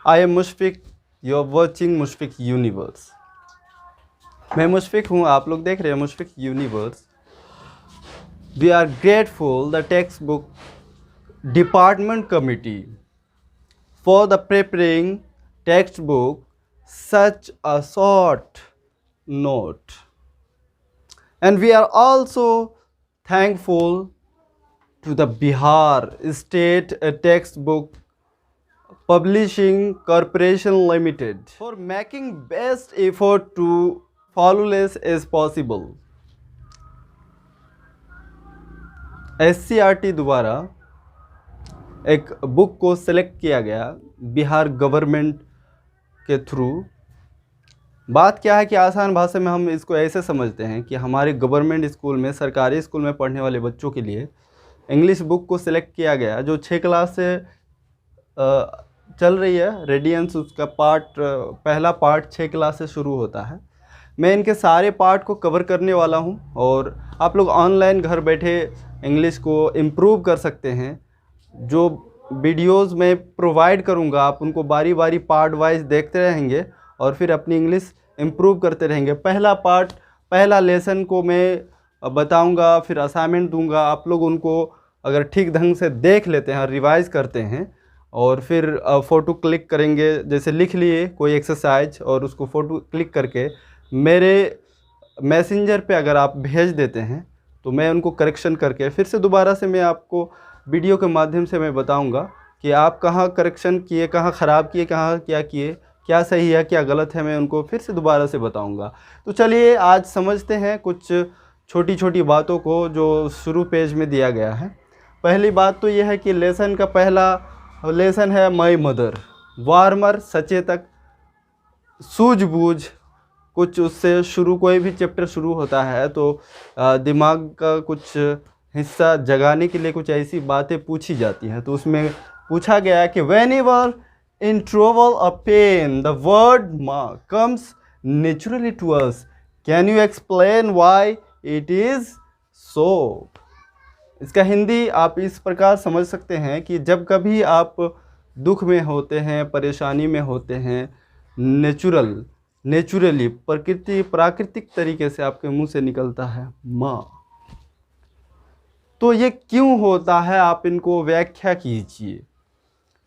I am Mushfiq, you are watching Mushfiq universe. मैं मुशफिक हूँ, आप लोग देख रहे हैं Mushfiq universe. We are grateful the text book department committee for the preparing textbook such a short note, and we are also thankful to the Bihar State Textbook Publishing Corporation Limited for making best effort to flawless as possible. SCRT द्वारा एक book को select किया गया Bihar government के through. बात क्या है कि आसान भाषा में हम इसको ऐसे समझते हैं कि हमारे गवर्नमेंट स्कूल में, सरकारी स्कूल में पढ़ने वाले बच्चों के लिए इंग्लिश बुक को सिलेक्ट किया गया, जो 6 क्लास से चल रही है। रेडियंस उसका पहला पार्ट 6 क्लास से शुरू होता है। मैं इनके सारे पार्ट को कवर करने वाला हूं और आप लोग ऑनलाइन घर बैठे इंग्लिश को इम्प्रूव कर सकते हैं। जो वीडियोस मैं प्रोवाइड करूंगा, आप उनको बारी बारी पार्ट वाइज देखते रहेंगे और फिर अपनी इंग्लिश इम्प्रूव करते रहेंगे। पहला लेसन को मैं बताऊंगा, फिर असाइनमेंट दूंगा। आप लोग उनको अगर ठीक ढंग से देख लेते हैं, रिवाइज करते हैं और फिर फ़ोटो क्लिक करेंगे, जैसे लिख लिए कोई एक्सरसाइज और उसको फ़ोटो क्लिक करके मेरे मैसेंजर पे अगर आप भेज देते हैं तो मैं उनको करेक्शन करके फिर से दोबारा से मैं आपको वीडियो के माध्यम से मैं बताऊंगा कि आप कहाँ करेक्शन किए, कहाँ ख़राब किए, कहाँ क्या किए, क्या सही है क्या गलत है, मैं उनको फिर से दोबारा से बताऊंगा। तो चलिए आज समझते हैं कुछ छोटी छोटी बातों को जो शुरू पेज में दिया गया है। पहली बात तो यह है कि लेसन का पहला लेसन है माई मदर। वार्मर, सचेतक, सूझबूझ, कुछ उससे शुरू कोई भी चैप्टर शुरू होता है तो दिमाग का कुछ हिस्सा जगाने के लिए कुछ ऐसी बातें पूछी जाती हैं। तो उसमें पूछा गया है कि whenever in trouble or pain the word ma comes naturally to us, can you explain why it is so? इसका हिंदी आप इस प्रकार समझ सकते हैं कि जब कभी आप दुख में होते हैं, परेशानी में होते हैं, नेचुरली प्राकृतिक तरीके से आपके मुंह से निकलता है माँ। तो ये क्यों होता है, आप इनको व्याख्या कीजिए।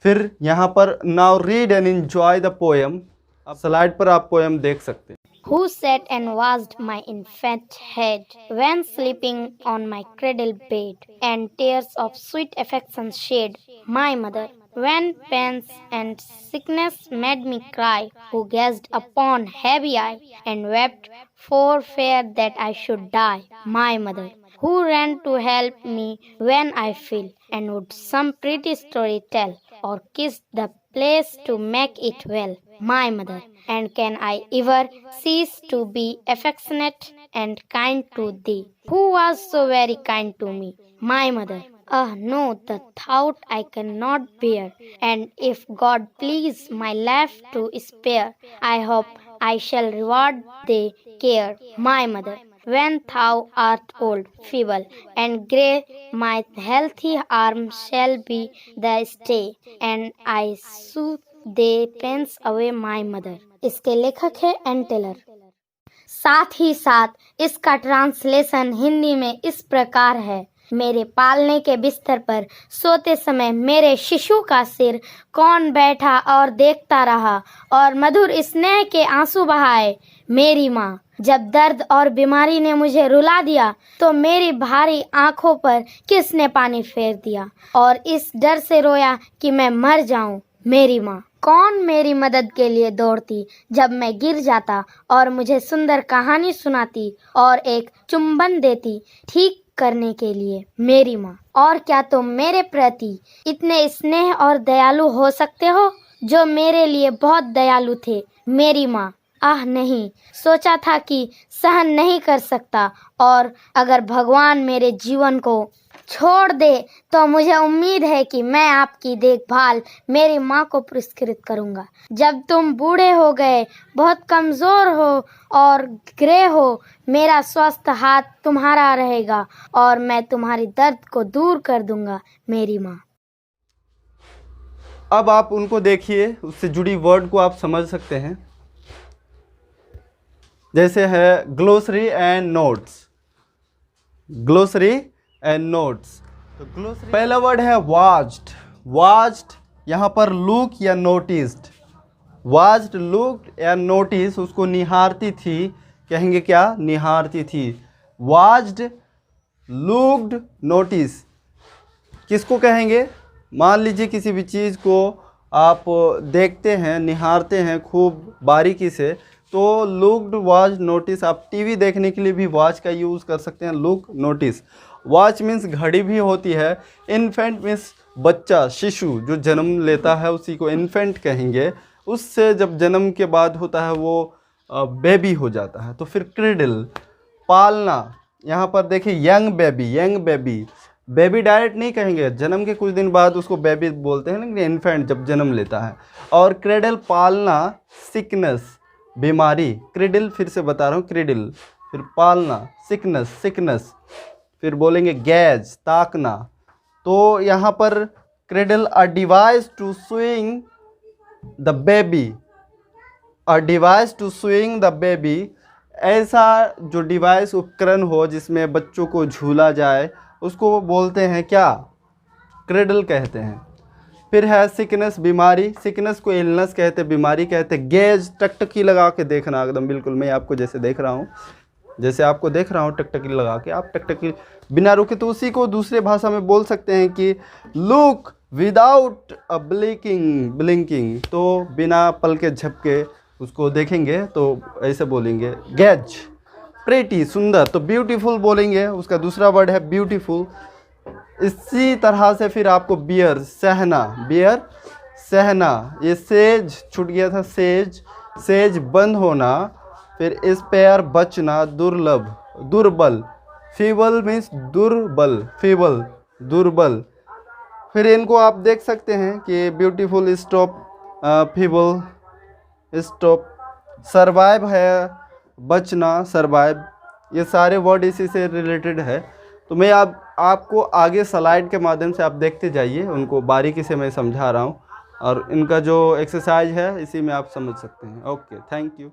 फिर यहाँ पर now read and enjoy the poem. आप स्लाइड पर आप पोएम देख सकते हैं। Who sat and washed my infant head when sleeping on my cradle bed, and tears of sweet affection shed? My mother, when pains and sickness made me cry, who gazed upon heavy eye and wept for fear that I should die? My mother, who ran to help me when I fell, and would some pretty story tell, or kiss the place to make it well? My mother, and can I ever cease to be affectionate and kind to thee, who was so very kind to me? My mother, ah no, the thought I cannot bear, and if God please my life to spare, I hope I shall reward thy care. My mother, when thou art old, feeble, and grey, my healthy arm shall be thy stay, and I soothe the pains away my mother. इसके लेखक है N Taylor. साथ ही साथ इसका translation Hindi में इस प्रकार है। मेरे पालने के बिस्तर पर सोते समय मेरे शिशु का सिर कौन बैठा और देखता रहा और मधुर स्नेह के आंसू बहाए? मेरी माँ। जब दर्द और बीमारी ने मुझे रुला दिया तो मेरी भारी आंखों पर किसने पानी फेर दिया और इस डर से रोया कि मैं मर जाऊं? मेरी माँ। कौन मेरी मदद के लिए दौड़ती जब मैं गिर जाता और मुझे सुंदर कहानी सुनाती और एक चुंबन देती ठीक करने के लिए? मेरी माँ। और क्या तुम मेरे प्रति इतने स्नेह और दयालु हो सकते हो जो मेरे लिए बहुत दयालु थे? मेरी माँ। आह नहीं, सोचा था कि सहन नहीं कर सकता और अगर भगवान मेरे जीवन को छोड़ दे तो मुझे उम्मीद है कि मैं आपकी देखभाल मेरी माँ को पुरस्कृत करूँगा। जब तुम बूढ़े हो गए, बहुत कमज़ोर हो और ग्रे हो, मेरा स्वस्थ हाथ तुम्हारा रहेगा और मैं तुम्हारी दर्द को दूर कर दूँगा। मेरी माँ। अब आप उनको देखिए, उससे जुड़ी वर्ड को आप समझ सकते हैं। जैसे है glossary and notes, glossary and notes. तो ग्लोसरी पहला वर्ड है वॉच्ड। वॉच्ड यहाँ पर लुक या नोटिस्ड, वॉच्ड लुक या नोटिस, उसको निहारती थी, कहेंगे क्या, निहारती थी। वॉच्ड लुक्ड नोटिस किसको कहेंगे? मान लीजिए किसी भी चीज़ को आप देखते हैं, निहारते हैं खूब बारीकी से, तो लुक्ड वॉच नोटिस। आप टीवी देखने के लिए भी वॉच का यूज़ कर सकते हैं, लुक नोटिस। वॉच मीन्स घड़ी भी होती है। इन्फेंट मीन्स बच्चा, शिशु जो जन्म लेता है उसी को इन्फेंट कहेंगे। उससे जब जन्म के बाद होता है वो बेबी हो जाता है। तो फिर क्रिडल, पालना। यहाँ पर देखिए young baby, young baby, baby direct नहीं कहेंगे, जन्म के कुछ दिन बाद उसको बेबी बोलते हैं, लेकिन इन्फेंट जब जन्म लेता है। और क्रेडल पालना, सिकनेस बीमारी, क्रिडल फिर से बता रहा हूँ, क्रिडल, फिर पालना, सिकनेस, सिकनेस, फिर बोलेंगे गैज, ताकना। तो यहाँ पर cradle a device to swing the baby, a device to swing the baby, ऐसा जो डिवाइस उपकरण हो जिसमें बच्चों को झूला जाए उसको बोलते हैं क्या? क्रेडल कहते हैं। फिर है सिकनेस, बीमारी, सिकनेस को इलनेस कहते, बीमारी कहते। गेज, टकटकी लगा के देखना, एकदम बिल्कुल मैं आपको जैसे देख रहा हूँ, जैसे आपको देख रहा हूँ टकटकी लगा के, आप टकटकी बिना रुके, तो उसी को दूसरे भाषा में बोल सकते हैं कि look without a blinking, blinking, तो बिना पल के झपके उसको देखेंगे तो ऐसे बोलेंगे। गेज, प्रेटी, सुंदर, तो ब्यूटीफुल बोलेंगे, उसका दूसरा वर्ड है ब्यूटीफुल। इसी तरह से फिर आपको बियर, सहना, बियर सहना, ये सेज छूट गया था, सेज, सेज बंद होना। फिर स्पेयर बचना, दुर्लभ, दुर्बल, फीबल मीन्स दुर्बल, फीबल, दुर्बल। फिर इनको आप देख सकते हैं कि beautiful, stop, feeble, stop, survive है बचना, सर्वाइव, ये सारे वर्ड इसी से रिलेटेड है। तो मैं आपको आगे स्लाइड के माध्यम से आप देखते जाइए, उनको बारीकी से मैं समझा रहा हूँ, और इनका जो एक्सरसाइज है इसी में आप समझ सकते हैं। Okay, thank you.